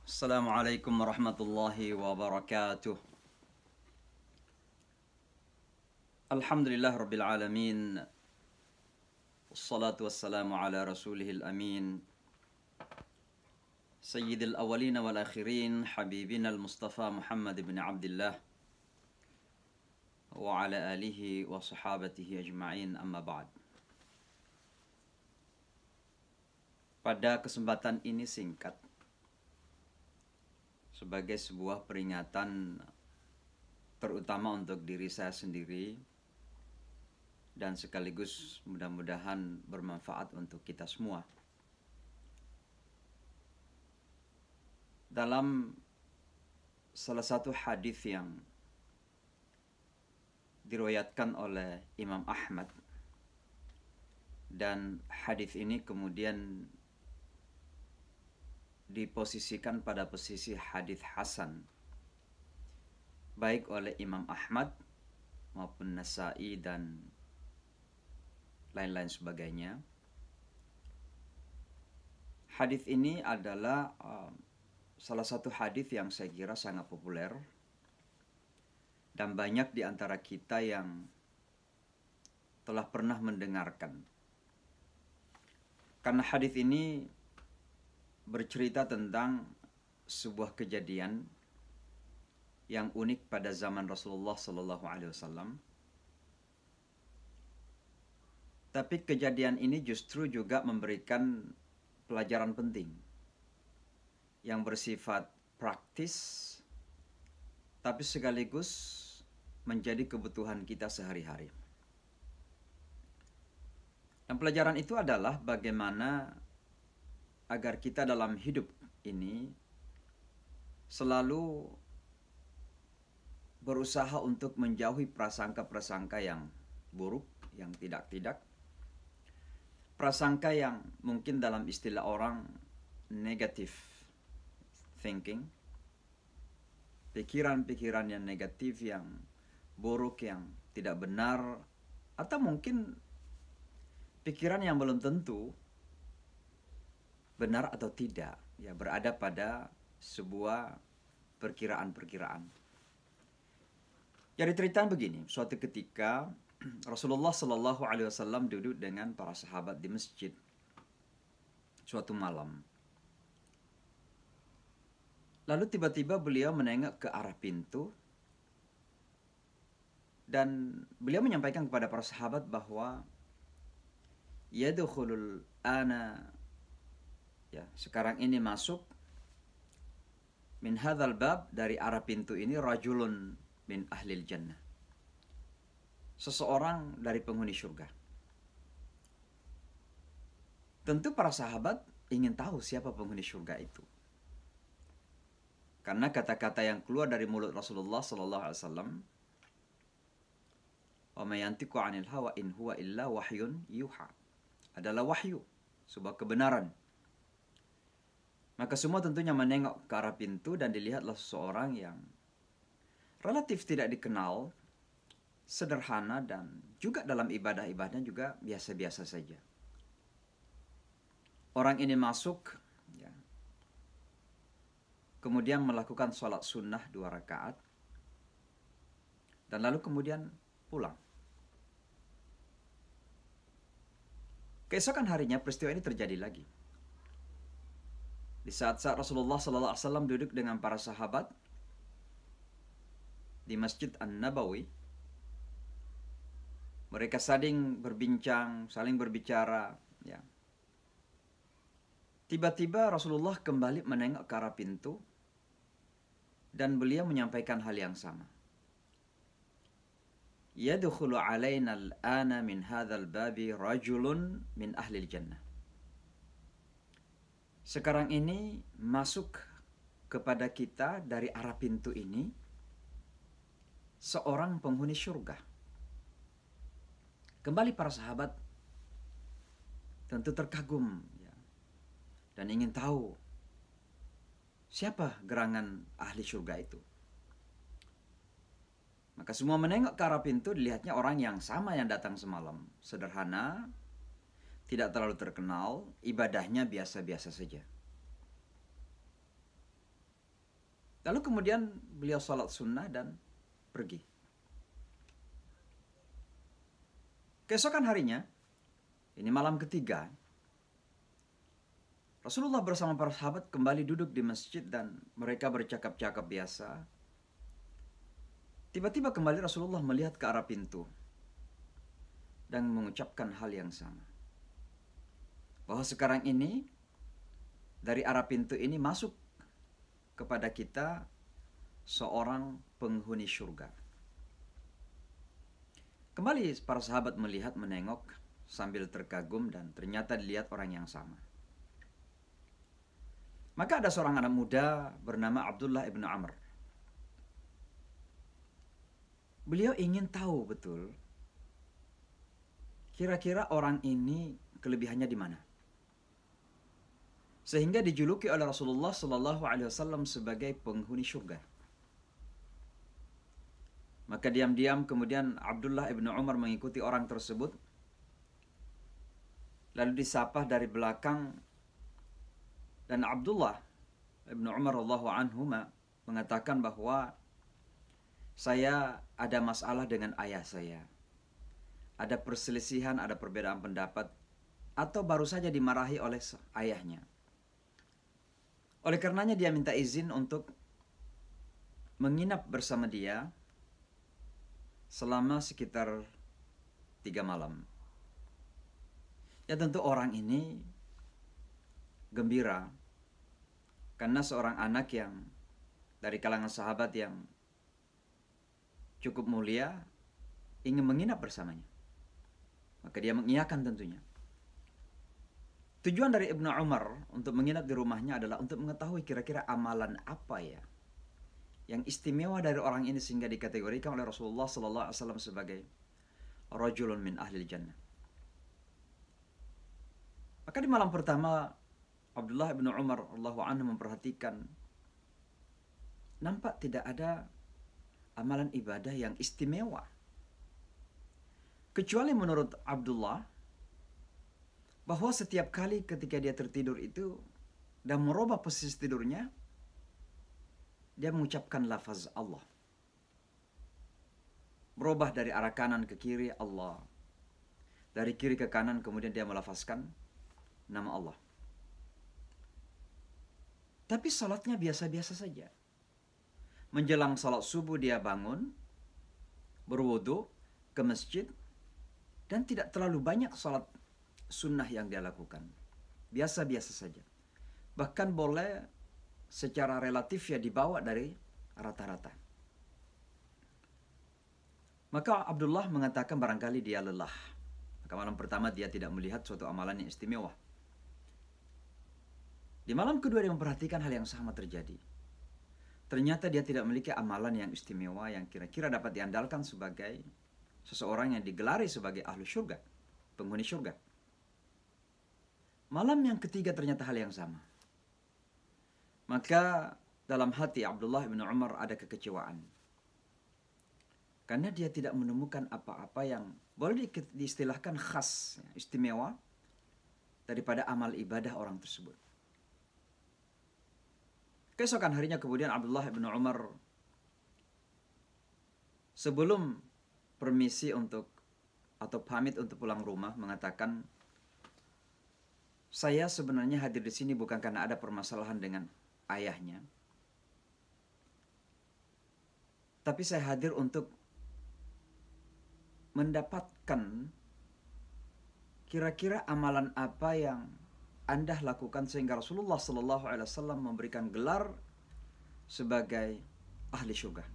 Assalamualaikum warahmatullahi wabarakatuh. Alhamdulillah rabbil alamin. Wassalatu wassalamu ala rasulihil amin. Sayyidil awwalin wal akhirin, habibina al-Mustafa Muhammad ibn Abdullah wa ala alihi wa sahabatihi ajma'in, amma ba'd. Pada kesempatan ini singkat, sebagai sebuah peringatan terutama untuk diri saya sendiri dan sekaligus mudah-mudahan bermanfaat untuk kita semua. Dalam salah satu hadis yang diriwayatkan oleh Imam Ahmad, dan hadis ini kemudian diposisikan pada posisi hadis hasan baik oleh Imam Ahmad maupun Nasa'i dan lain-lain sebagainya. Hadis ini adalah salah satu hadis yang saya kira sangat populer dan banyak di antara kita yang telah pernah mendengarkan. Karena hadis ini bercerita tentang sebuah kejadian yang unik pada zaman Rasulullah Sallallahu Alaihi Wasallam. Tapi kejadian ini justru juga memberikan pelajaran penting yang bersifat praktis, tapi sekaligus menjadi kebutuhan kita sehari-hari. Dan pelajaran itu adalah bagaimana agar kita dalam hidup ini selalu berusaha untuk menjauhi prasangka-prasangka yang buruk, yang tidak-tidak. Prasangka yang mungkin dalam istilah orang negative thinking. Pikiran-pikiran yang negatif, yang buruk, yang tidak benar. Atau mungkin pikiran yang belum tentu benar atau tidak, ya berada pada sebuah perkiraan-perkiraan. Jadi cerita begini, suatu ketika Rasulullah Shallallahu Alaihi Wasallam duduk dengan para sahabat di masjid suatu malam. Lalu tiba-tiba beliau menengok ke arah pintu dan beliau menyampaikan kepada para sahabat bahwa yadkhulul ana, ya, sekarang ini masuk min hadzal bab, dari arah pintu ini, rajulun min ahlil jannah, seseorang dari penghuni surga. Tentu para sahabat ingin tahu siapa penghuni surga itu, karena kata-kata yang keluar dari mulut Rasulullah Sallallahu Alaihi Wasallam, wa ma yantiqu 'anil hawa in huwa illa wahyun yuha, adalah wahyu, sebuah kebenaran. Maka semua tentunya menengok ke arah pintu dan dilihatlah seseorang yang relatif tidak dikenal, sederhana, dan juga dalam ibadah-ibadahnya juga biasa-biasa saja. Orang ini masuk, ya, kemudian melakukan sholat sunnah 2 rakaat, dan lalu kemudian pulang. Keesokan harinya peristiwa ini terjadi lagi. Di saat-saat Rasulullah SAW duduk dengan para sahabat di Masjid An-Nabawi, mereka saling berbincang, saling berbicara, ya. Tiba-tiba Rasulullah kembali menengok ke arah pintu dan beliau menyampaikan hal yang sama. Yadkhulu alaina al-ana min hadzal babi rajulun min ahlil jannah. Sekarang ini masuk kepada kita dari arah pintu ini seorang penghuni surga. Kembali para sahabat tentu terkagum, ya, dan ingin tahu siapa gerangan ahli surga itu. Maka semua menengok ke arah pintu, dilihatnya orang yang sama yang datang semalam. Sederhana, tidak terlalu terkenal, ibadahnya biasa-biasa saja. Lalu kemudian beliau sholat sunnah dan pergi. Keesokan harinya, ini malam ketiga, Rasulullah bersama para sahabat kembali duduk di masjid dan mereka bercakap-cakap biasa. Tiba-tiba kembali Rasulullah melihat ke arah pintu dan mengucapkan hal yang sama. Bahwa sekarang ini dari arah pintu ini masuk kepada kita seorang penghuni surga. Kembali para sahabat melihat, menengok sambil terkagum dan ternyata dilihat orang yang sama. Maka ada seorang anak muda bernama Abdullah ibn Amr. Beliau ingin tahu betul kira-kira orang ini kelebihannya di mana. Sehingga dijuluki oleh Rasulullah Sallallahu Alaihi Wasallam sebagai penghuni surga. Maka diam-diam kemudian Abdullah ibn Umar mengikuti orang tersebut. Lalu disapa dari belakang. Dan Abdullah ibn Umar radhiyallahu anhuma mengatakan bahwa saya ada masalah dengan ayah saya. Ada perselisihan, ada perbedaan pendapat. Atau baru saja dimarahi oleh ayahnya. Oleh karenanya dia minta izin untuk menginap bersama dia selama sekitar 3 malam. Ya tentu orang ini gembira karena seorang anak yang dari kalangan sahabat yang cukup mulia ingin menginap bersamanya. Maka dia mengiyakan tentunya. Tujuan dari Ibnu Umar untuk menginap di rumahnya adalah untuk mengetahui kira-kira amalan apa ya yang istimewa dari orang ini sehingga dikategorikan oleh Rasulullah Sallallahu Alaihi Wasallam sebagai rajulun min ahlil jannah. Maka di malam pertama Abdullah bin Umar radhiyallahu anhu memperhatikan nampak tidak ada amalan ibadah yang istimewa. Kecuali menurut Abdullah bahwa setiap kali ketika dia tertidur itu dan merubah posisi tidurnya, dia mengucapkan lafaz Allah. Berubah dari arah kanan ke kiri Allah. Dari kiri ke kanan kemudian dia melafazkan nama Allah. Tapi salatnya biasa-biasa saja. Menjelang salat subuh dia bangun, berwudu, ke masjid, dan tidak terlalu banyak salat sunnah yang dia lakukan. Biasa-biasa saja. Bahkan boleh secara relatif ya dibawa dari rata-rata. Maka Abdullah mengatakan barangkali dia lelah. Maka malam pertama dia tidak melihat suatu amalan yang istimewa. Di malam kedua dia memperhatikan hal yang sama terjadi. Ternyata dia tidak memiliki amalan yang istimewa yang kira-kira dapat diandalkan sebagai seseorang yang digelari sebagai ahli surga, penghuni surga. Malam yang ketiga ternyata hal yang sama. Maka dalam hati Abdullah bin Umar ada kekecewaan. Karena dia tidak menemukan apa-apa yang boleh diistilahkan khas, istimewa daripada amal ibadah orang tersebut. Keesokan harinya kemudian Abdullah bin Umar sebelum permisi untuk atau pamit untuk pulang rumah mengatakan, saya sebenarnya hadir di sini bukan karena ada permasalahan dengan ayahnya. Tapi saya hadir untuk mendapatkan kira-kira amalan apa yang Anda lakukan sehingga Rasulullah Sallallahu Alaihi Wasallam memberikan gelar sebagai ahli surga.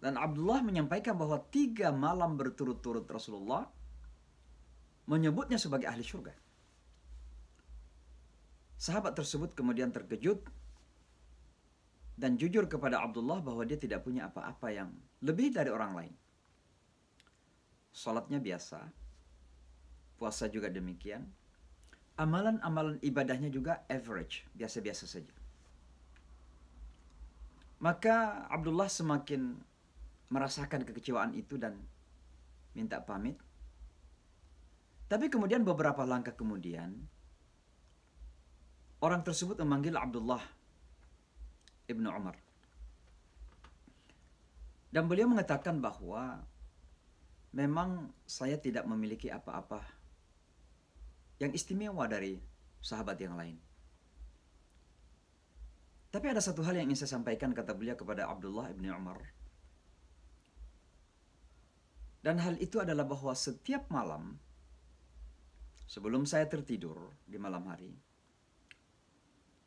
Dan Abdullah menyampaikan bahwa 3 malam berturut-turut Rasulullah menyebutnya sebagai ahli surga. Sahabat tersebut kemudian terkejut dan jujur kepada Abdullah bahwa dia tidak punya apa-apa yang lebih dari orang lain. Salatnya biasa, puasa juga demikian. Amalan-amalan ibadahnya juga average, biasa-biasa saja. Maka Abdullah semakin merasakan kekecewaan itu dan minta pamit. Tapi kemudian beberapa langkah kemudian, orang tersebut memanggil Abdullah ibnu Umar. Dan beliau mengatakan bahwa memang saya tidak memiliki apa-apa yang istimewa dari sahabat yang lain. Tapi ada satu hal yang ingin saya sampaikan, kata beliau kepada Abdullah ibnu Umar. Dan hal itu adalah bahwa setiap malam sebelum saya tertidur di malam hari,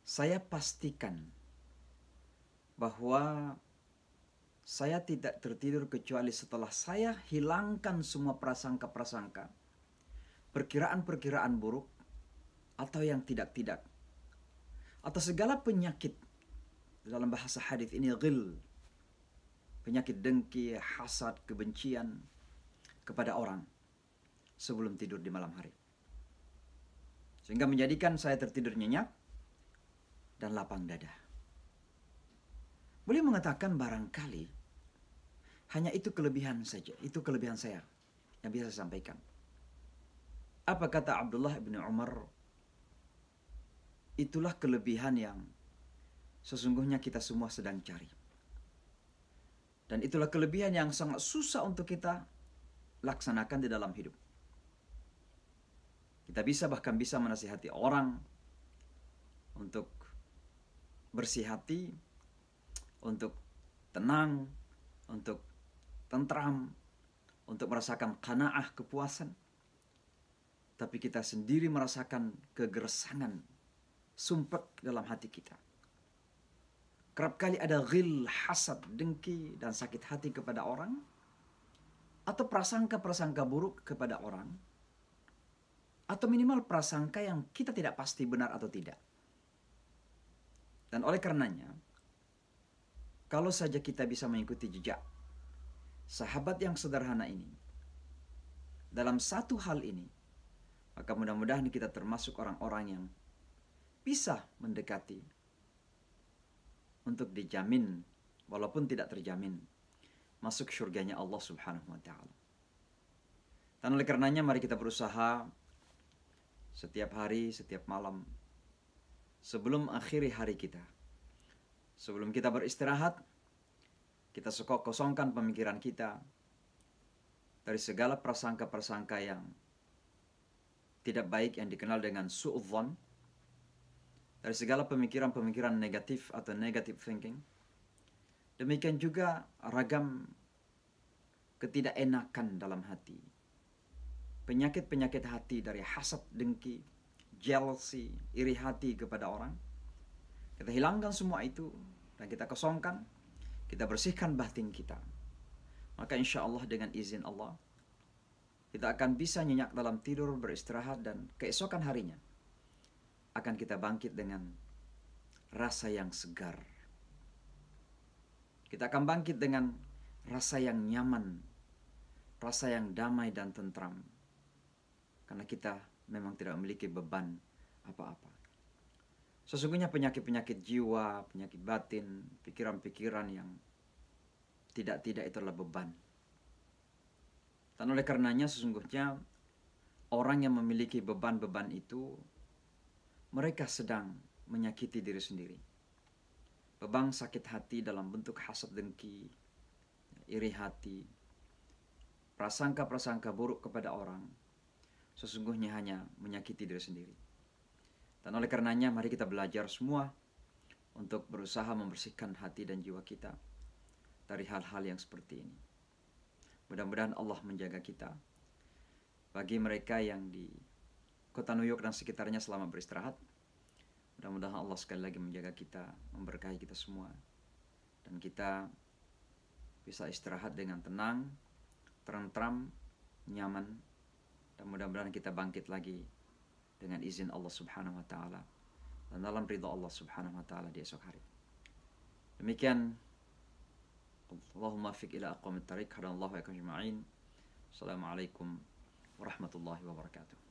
saya pastikan bahwa saya tidak tertidur kecuali setelah saya hilangkan semua prasangka-prasangka, perkiraan-perkiraan buruk, atau yang tidak-tidak, atau segala penyakit. Dalam bahasa hadis ini ghil, penyakit dengki, hasad, kebencian kepada orang sebelum tidur di malam hari. Sehingga menjadikan saya tertidur nyenyak dan lapang dada. Beliau mengatakan barangkali hanya itu kelebihan saja, itu kelebihan saya yang bisa saya sampaikan. Apa kata Abdullah bin Umar? Itulah kelebihan yang sesungguhnya kita semua sedang cari. Dan itulah kelebihan yang sangat susah untuk kita laksanakan di dalam hidup. Kita bahkan bisa menasihati orang untuk bersih hati, untuk tenang, untuk tentram, untuk merasakan qanaah, kepuasan. Tapi kita sendiri merasakan kegersangan, sumpek dalam hati kita. Kerap kali ada ghil, hasad, dengki, dan sakit hati kepada orang, atau prasangka-prasangka buruk kepada orang, atau minimal prasangka yang kita tidak pasti benar atau tidak. Dan oleh karenanya, kalau saja kita bisa mengikuti jejak sahabat yang sederhana ini, dalam satu hal ini, maka mudah-mudahan kita termasuk orang-orang yang bisa mendekati untuk dijamin, walaupun tidak terjamin, masuk surganya Allah Subhanahu wa Ta'ala. Dan oleh karenanya, mari kita berusaha setiap hari, setiap malam, sebelum akhiri hari kita, sebelum kita beristirahat, kita kosongkan pemikiran kita dari segala prasangka-prasangka yang tidak baik yang dikenal dengan su'udzon, dari segala pemikiran-pemikiran negatif atau negative thinking. Demikian juga ragam ketidakenakan dalam hati, penyakit-penyakit hati dari hasad, dengki, jealousy, iri hati kepada orang. Kita hilangkan semua itu dan kita kosongkan, kita bersihkan batin kita. Maka insya Allah dengan izin Allah, kita akan bisa nyenyak dalam tidur, beristirahat, dan keesokan harinya akan kita bangkit dengan rasa yang segar. Kita akan bangkit dengan rasa yang nyaman, rasa yang damai dan tentram. Karena kita memang tidak memiliki beban apa-apa. Sesungguhnya penyakit-penyakit jiwa, penyakit batin, pikiran-pikiran yang tidak-tidak itu adalah beban. Dan oleh karenanya sesungguhnya orang yang memiliki beban-beban itu, mereka sedang menyakiti diri sendiri. Beban sakit hati dalam bentuk hasad, dengki, iri hati, prasangka-prasangka buruk kepada orang, sesungguhnya hanya menyakiti diri sendiri. Dan oleh karenanya mari kita belajar semua untuk berusaha membersihkan hati dan jiwa kita dari hal-hal yang seperti ini. Mudah-mudahan Allah menjaga kita. Bagi mereka yang di Kota New York dan sekitarnya selama beristirahat, mudah-mudahan Allah sekali lagi menjaga kita, memberkahi kita semua, dan kita bisa istirahat dengan tenang, tentram, nyaman, dan mudah-mudahan kita bangkit lagi dengan izin Allah Subhanahu wa Ta'ala dan dalam ridha Allah Subhanahu wa Ta'ala di esok hari. Demikian, Allahumma fiq ila aqwamit tariq, hadanallahu wa iyyakum ajma'in. Assalamualaikum warahmatullahi wabarakatuh.